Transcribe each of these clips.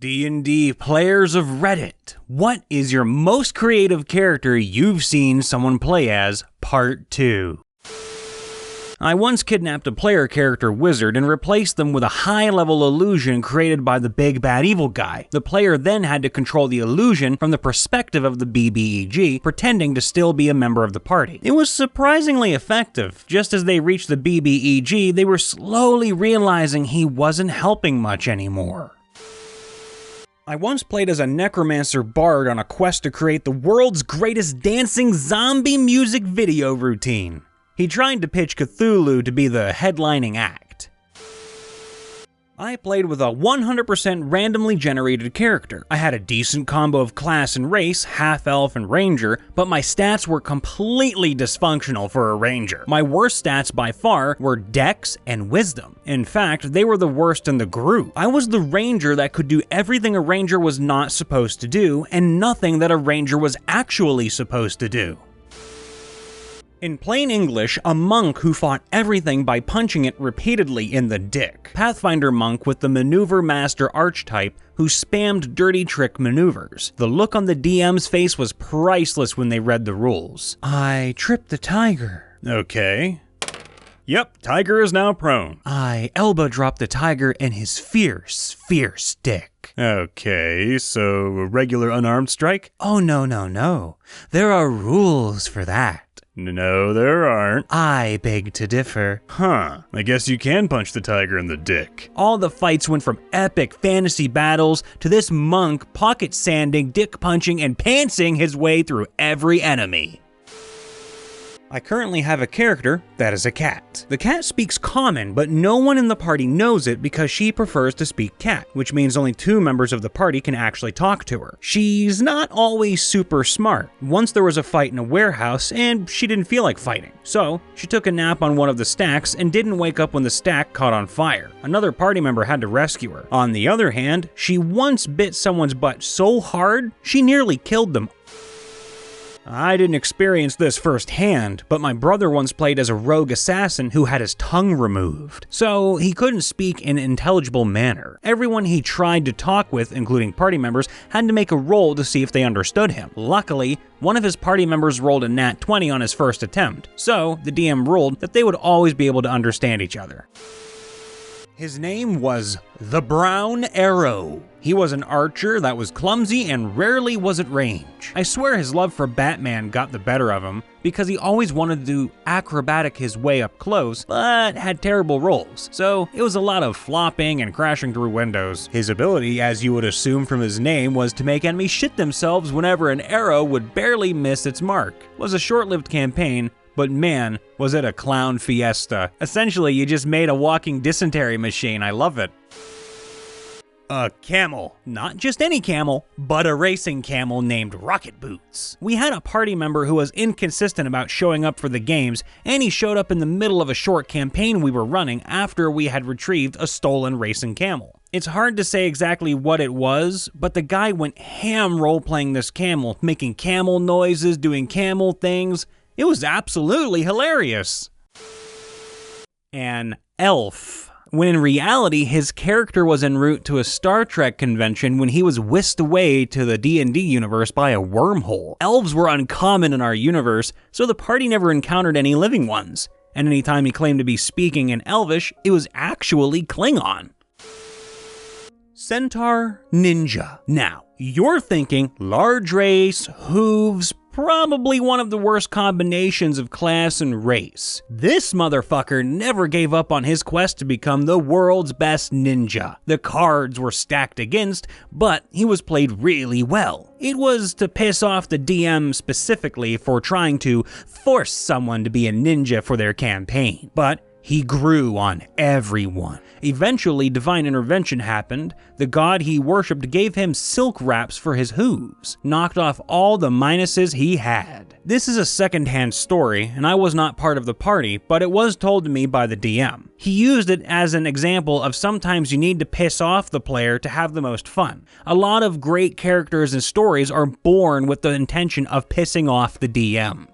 D&D players of Reddit, what is your most creative character you've seen someone play as? Part 2. I once kidnapped a player character wizard and replaced them with a high-level illusion created by the big bad evil guy. The player then had to control the illusion from the perspective of the BBEG, pretending to still be a member of the party. It was surprisingly effective. Just as they reached the BBEG, they were slowly realizing he wasn't helping much anymore. I once played as a necromancer bard on a quest to create the world's greatest dancing zombie music video routine. He tried to pitch Cthulhu to be the headlining act. I played with a 100% randomly generated character. I had a decent combo of class and race, half-elf and ranger, but my stats were completely dysfunctional for a ranger. My worst stats by far were dex and wisdom. In fact, they were the worst in the group. I was the ranger that could do everything a ranger was not supposed to do, and nothing that a ranger was actually supposed to do. In plain English, a monk who fought everything by punching it repeatedly in the dick. Pathfinder monk with the maneuver master archetype who spammed dirty trick maneuvers. The look on the DM's face was priceless when they read the rules. I tripped the tiger. Okay. Yep, tiger is now prone. I elbow dropped the tiger in his fierce dick. Okay, so a regular unarmed strike? Oh no. There are rules for that. No, there aren't. I beg to differ. Huh, I guess you can punch the tiger in the dick. All the fights went from epic fantasy battles to this monk pocket sanding, dick punching, and pantsing his way through every enemy. I currently have a character that is a cat. The cat speaks common, but no one in the party knows it because she prefers to speak cat, which means only 2 members of the party can actually talk to her. She's not always super smart. Once there was a fight in a warehouse and she didn't feel like fighting. So she took a nap on one of the stacks and didn't wake up when the stack caught on fire. Another party member had to rescue her. On the other hand, she once bit someone's butt so hard, she nearly killed them. I didn't experience this firsthand, but my brother once played as a rogue assassin who had his tongue removed, so he couldn't speak in an intelligible manner. Everyone he tried to talk with, including party members, had to make a roll to see if they understood him. Luckily, one of his party members rolled a nat 20 on his first attempt, so the DM ruled that they would always be able to understand each other. His name was the Brown Arrow. He was an archer that was clumsy and rarely was at range. I swear his love for Batman got the better of him because he always wanted to do acrobatic his way up close, but had terrible rolls. So it was a lot of flopping and crashing through windows. His ability, as you would assume from his name, was to make enemies shit themselves whenever an arrow would barely miss its mark. It was a short-lived campaign, but man, was it a clown fiesta. Essentially, you just made a walking dysentery machine. I love it. A camel. Not just any camel, but a racing camel named Rocket Boots. We had a party member who was inconsistent about showing up for the games, and he showed up in the middle of a short campaign we were running after we had retrieved a stolen racing camel. It's hard to say exactly what it was, but the guy went ham role-playing this camel, making camel noises, doing camel things. It was absolutely hilarious. An elf. When in reality, his character was en route to a Star Trek convention when he was whisked away to the D&D universe by a wormhole. Elves were uncommon in our universe, so the party never encountered any living ones. And anytime he claimed to be speaking in Elvish, it was actually Klingon. Centaur Ninja. Now, you're thinking large race, hooves, probably one of the worst combinations of class and race. This motherfucker never gave up on his quest to become the world's best ninja. The cards were stacked against, but he was played really well. It was to piss off the DM specifically for trying to force someone to be a ninja for their campaign. But he grew on everyone. Eventually, divine intervention happened. The god he worshipped gave him silk wraps for his hooves, knocked off all the minuses he had. This is a second-hand story, and I was not part of the party, but it was told to me by the DM. He used it as an example of sometimes you need to piss off the player to have the most fun. A lot of great characters and stories are born with the intention of pissing off the DM.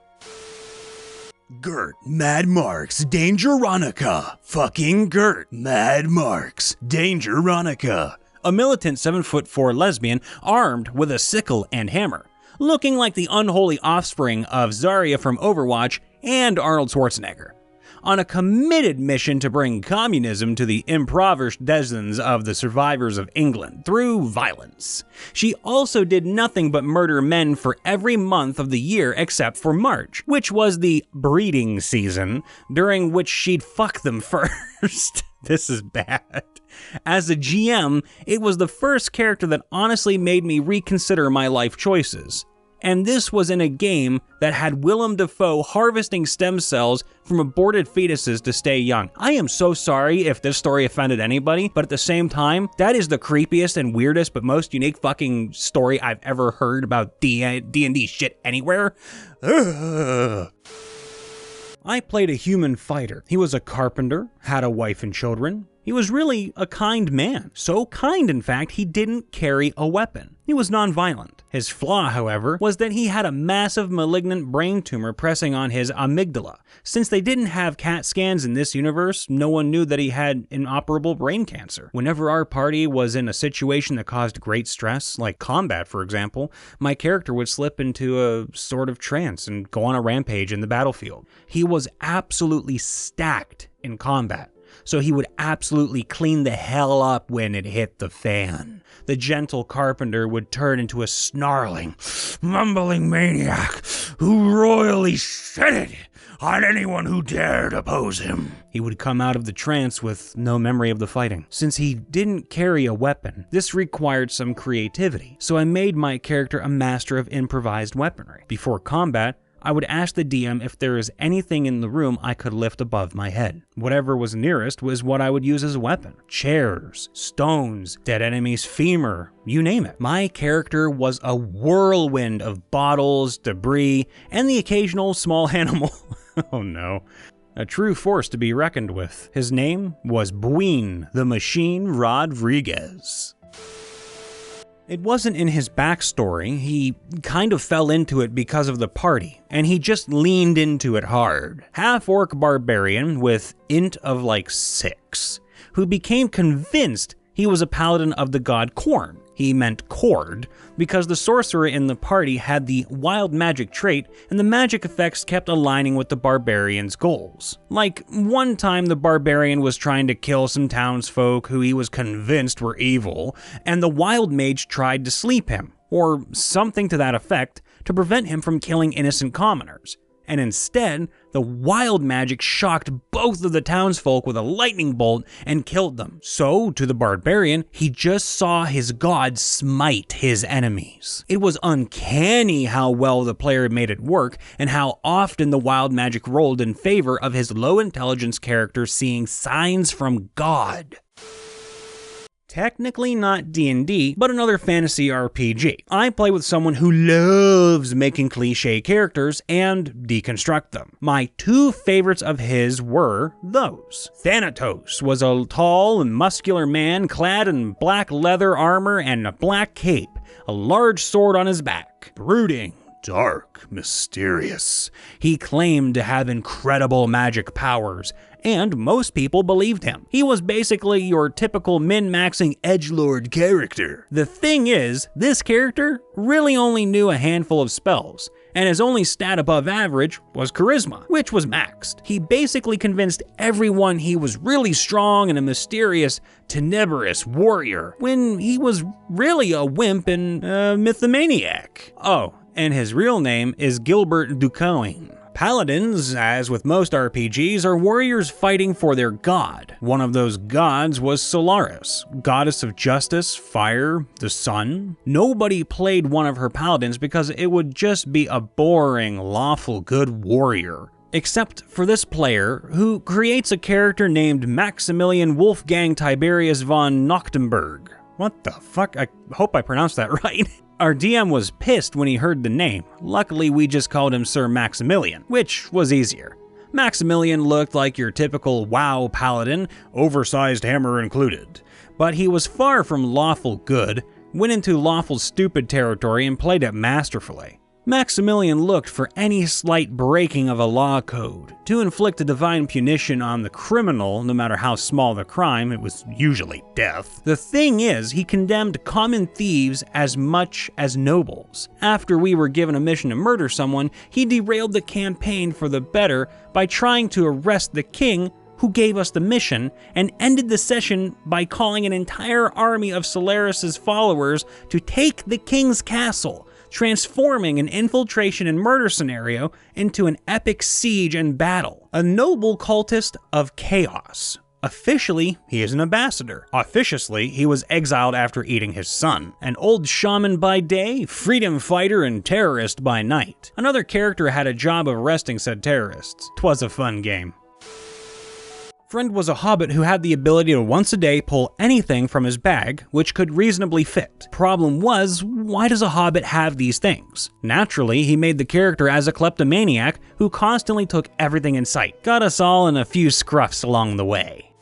Gert, Mad Marks, Dangeronica. Fucking Gert, Mad Marks, Dangeronica. a militant 7'4" lesbian armed with a sickle and hammer, looking like the unholy offspring of Zarya from Overwatch and Arnold Schwarzenegger, on a committed mission to bring communism to the impoverished denizens of the survivors of England through violence. She also did nothing but murder men for every month of the year except for March, which was the breeding season, during which she'd fuck them first. This is bad. As a GM, it was the first character that honestly made me reconsider my life choices. And this was in a game that had Willem Dafoe harvesting stem cells from aborted fetuses to stay young. I am so sorry if this story offended anybody, but at the same time, that is the creepiest and weirdest but most unique fucking story I've ever heard about D&D shit anywhere. Ugh. I played a human fighter. He was a carpenter, had a wife and children. He was really a kind man. So kind, in fact, he didn't carry a weapon. He was non-violent. His flaw, however, was that he had a massive malignant brain tumor pressing on his amygdala. Since they didn't have CAT scans in this universe, no one knew that he had inoperable brain cancer. Whenever our party was in a situation that caused great stress, like combat for example, my character would slip into a sort of trance and go on a rampage in the battlefield. He was absolutely stacked in combat, so he would absolutely clean the hell up when it hit the fan. The gentle carpenter would turn into a snarling, mumbling maniac who royally shitted on anyone who dared oppose him. He would come out of the trance with no memory of the fighting. Since he didn't carry a weapon, this required some creativity, so I made my character a master of improvised weaponry. Before combat, I would ask the DM if there is anything in the room I could lift above my head. Whatever was nearest was what I would use as a weapon. Chairs, stones, dead enemy's femur, you name it. My character was a whirlwind of bottles, debris, and the occasional small animal. Oh no. A true force to be reckoned with. His name was Buin the Machine Rodriguez. It wasn't in his backstory. He kind of fell into it because of the party, and he just leaned into it hard. Half-orc barbarian with int of like 6, who became convinced he was a paladin of the god Khorne. He meant Cord, because the sorcerer in the party had the wild magic trait, and the magic effects kept aligning with the barbarian's goals. Like, one time the barbarian was trying to kill some townsfolk who he was convinced were evil, and the wild mage tried to sleep him, or something to that effect, to prevent him from killing innocent commoners. And instead, the wild magic shocked both of the townsfolk with a lightning bolt and killed them. So, to the barbarian, he just saw his god smite his enemies. It was uncanny how well the player made it work, and how often the wild magic rolled in favor of his low intelligence character seeing signs from God. Technically not D&D, but another fantasy RPG. I play with someone who loves making cliche characters and deconstruct them. My two favorites of his were those. Thanatos was a tall and muscular man clad in black leather armor and a black cape, a large sword on his back. Brooding, dark, mysterious. He claimed to have incredible magic powers, and most people believed him. He was basically your typical min-maxing edgelord character. The thing is, this character really only knew a handful of spells, and his only stat above average was charisma, which was maxed. He basically convinced everyone he was really strong and a mysterious, tenebrous warrior, when he was really a wimp and a mythomaniac. Oh, and his real name is Gilbert Ducoing. Paladins, as with most RPGs, are warriors fighting for their god. One of those gods was Solaris, goddess of justice, fire, the sun. Nobody played one of her paladins because it would just be a boring, lawful good warrior. Except for this player, who creates a character named Maximilian Wolfgang Tiberius von Nochtenberg. What the fuck? I hope I pronounced that right. Our DM was pissed when he heard the name. Luckily, we just called him Sir Maximilian, which was easier. Maximilian looked like your typical WoW paladin, oversized hammer included. But he was far from lawful good, went into lawful stupid territory and played it masterfully. Maximilian looked for any slight breaking of a law code to inflict a divine punition on the criminal, no matter how small the crime. It was usually death. The thing is, he condemned common thieves as much as nobles. After we were given a mission to murder someone, he derailed the campaign for the better by trying to arrest the king who gave us the mission, and ended the session by calling an entire army of Solaris's followers to take the king's castle, transforming an infiltration and murder scenario into an epic siege and battle. A noble cultist of chaos. Officially, he is an ambassador. Officiously, he was exiled after eating his son. An old shaman by day, freedom fighter, and terrorist by night. Another character had a job of arresting said terrorists. 'Twas a fun game. Friend was a hobbit who had the ability to once a day pull anything from his bag, which could reasonably fit. Problem was, why does a hobbit have these things? Naturally, he made the character as a kleptomaniac who constantly took everything in sight. Got us all in a few scruffs along the way.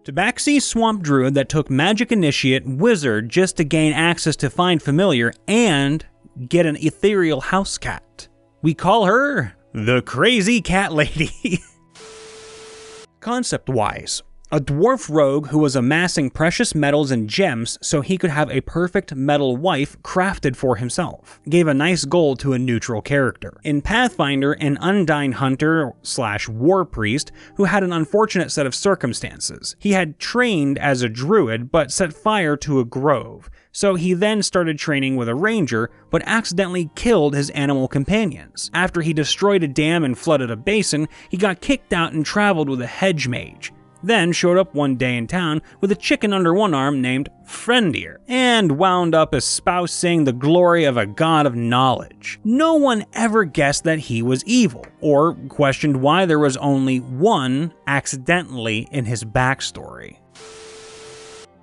Tabaxi Swamp Druid that took Magic Initiate Wizard just to gain access to Find Familiar and get an ethereal house cat. We call her the Crazy Cat Lady. Concept-wise, a dwarf rogue who was amassing precious metals and gems so he could have a perfect metal wife crafted for himself. Gave a nice goal to a neutral character. In Pathfinder, an Undyne hunter / war priest who had an unfortunate set of circumstances. He had trained as a druid but set fire to a grove, so he then started training with a ranger, but accidentally killed his animal companions. After he destroyed a dam and flooded a basin, he got kicked out and traveled with a hedge mage. Then showed up one day in town with a chicken under one arm named Friendier, and wound up espousing the glory of a god of knowledge. No one ever guessed that he was evil, or questioned why there was only one accidentally in his backstory.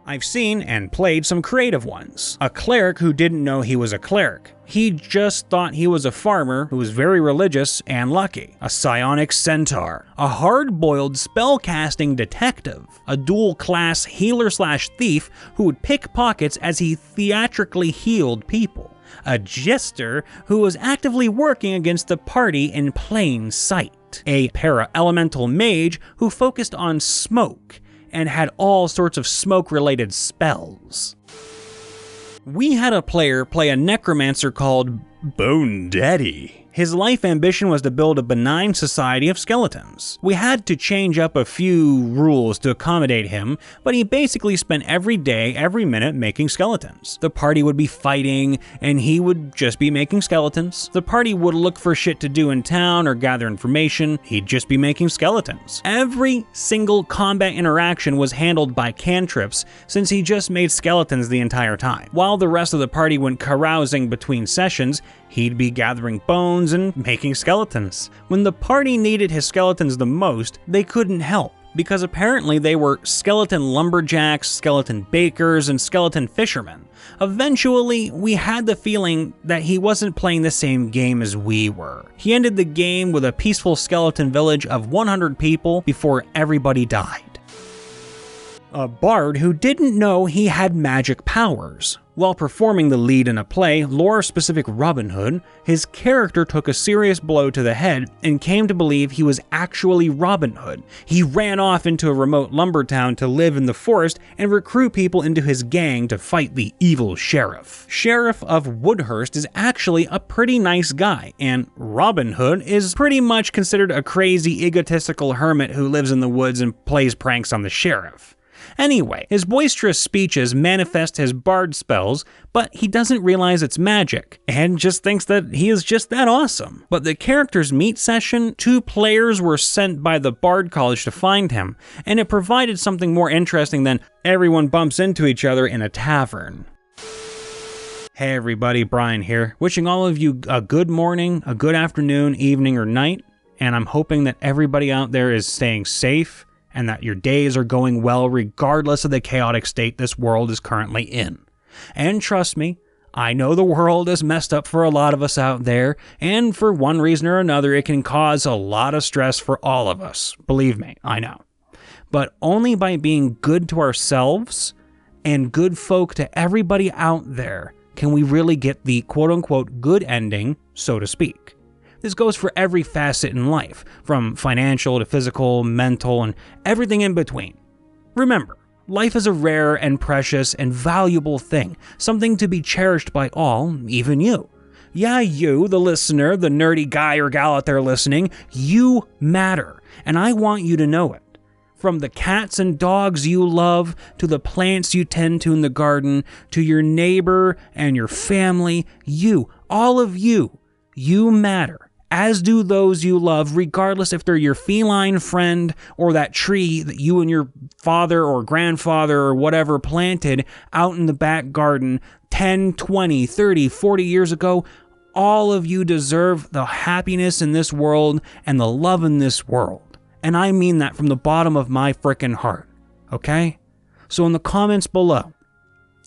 I've seen and played some creative ones. A cleric who didn't know he was a cleric. He just thought he was a farmer who was very religious and lucky. A psionic centaur. A hard-boiled spell-casting detective. A dual-class healer/thief who would pick pockets as he theatrically healed people. A jester who was actively working against the party in plain sight. A para-elemental mage who focused on smoke and had all sorts of smoke-related spells. We had a player play a necromancer called Bone Daddy. His life ambition was to build a benign society of skeletons. We had to change up a few rules to accommodate him, but he basically spent every day, every minute making skeletons. The party would be fighting, and he would just be making skeletons. The party would look for shit to do in town or gather information. He'd just be making skeletons. Every single combat interaction was handled by cantrips, since he just made skeletons the entire time. While the rest of the party went carousing between sessions, he'd be gathering bones and making skeletons. When the party needed his skeletons the most, they couldn't help, because apparently they were skeleton lumberjacks, skeleton bakers, and skeleton fishermen. Eventually, we had the feeling that he wasn't playing the same game as we were. He ended the game with a peaceful skeleton village of 100 people before everybody died. A bard who didn't know he had magic powers. While performing the lead in a play, lore-specific Robin Hood, his character took a serious blow to the head and came to believe he was actually Robin Hood. He ran off into a remote lumber town to live in the forest and recruit people into his gang to fight the evil sheriff. Sheriff of Woodhurst is actually a pretty nice guy, and Robin Hood is pretty much considered a crazy, egotistical hermit who lives in the woods and plays pranks on the sheriff. Anyway, his boisterous speeches manifest his bard spells, but he doesn't realize it's magic, and just thinks that he is just that awesome. But the character's meet session, 2 players were sent by the Bard College to find him, and it provided something more interesting than everyone bumps into each other in a tavern. Hey everybody, Brian here, wishing all of you a good morning, a good afternoon, evening, or night, and I'm hoping that everybody out there is staying safe, and that your days are going well regardless of the chaotic state this world is currently in. And trust me, I know the world is messed up for a lot of us out there, and for one reason or another it can cause a lot of stress for all of us. Believe me, I know. But only by being good to ourselves and good folk to everybody out there can we really get the quote-unquote good ending, so to speak. This goes for every facet in life, from financial to physical, mental, and everything in between. Remember, life is a rare and precious and valuable thing, something to be cherished by all, even you. Yeah, you, the listener, the nerdy guy or gal out there listening, you matter, and I want you to know it. From the cats and dogs you love, to the plants you tend to in the garden, to your neighbor and your family, you, all of you matter, as do those you love, regardless if they're your feline friend or that tree that you and your father or grandfather or whatever planted out in the back garden 10, 20, 30, 40 years ago. All of you deserve the happiness in this world and the love in this world. And I mean that from the bottom of my frickin' heart, okay? So in the comments below,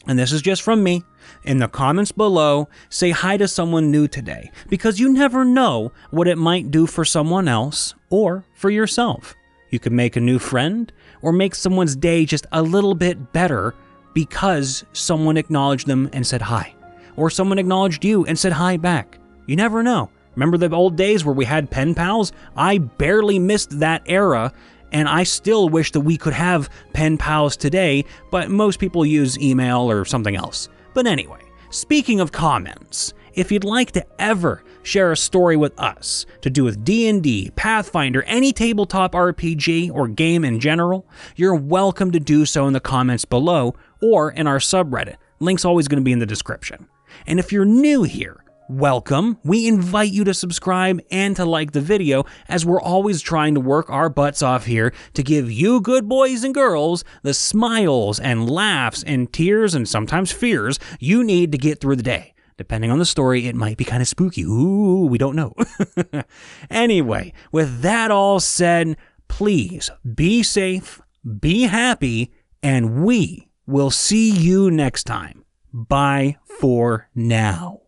and this is just from me, in the comments below, say hi to someone new today, because you never know what it might do for someone else or for yourself. You could make a new friend or make someone's day just a little bit better because someone acknowledged them and said hi, or someone acknowledged you and said hi back. You never know. Remember the old days where we had pen pals? I barely missed that era, and I still wish that we could have pen pals today, but most people use email or something else. But anyway, speaking of comments, if you'd like to ever share a story with us to do with D&D, Pathfinder, any tabletop RPG or game in general, you're welcome to do so in the comments below or in our subreddit. Link's always going to be in the description. And if you're new here, welcome. We invite you to subscribe and to like the video, as we're always trying to work our butts off here to give you good boys and girls the smiles and laughs and tears and sometimes fears you need to get through the day. Depending on the story, it might be kind of spooky. Ooh, we don't know. Anyway, with that all said, please be safe, be happy, and we will see you next time. Bye for now.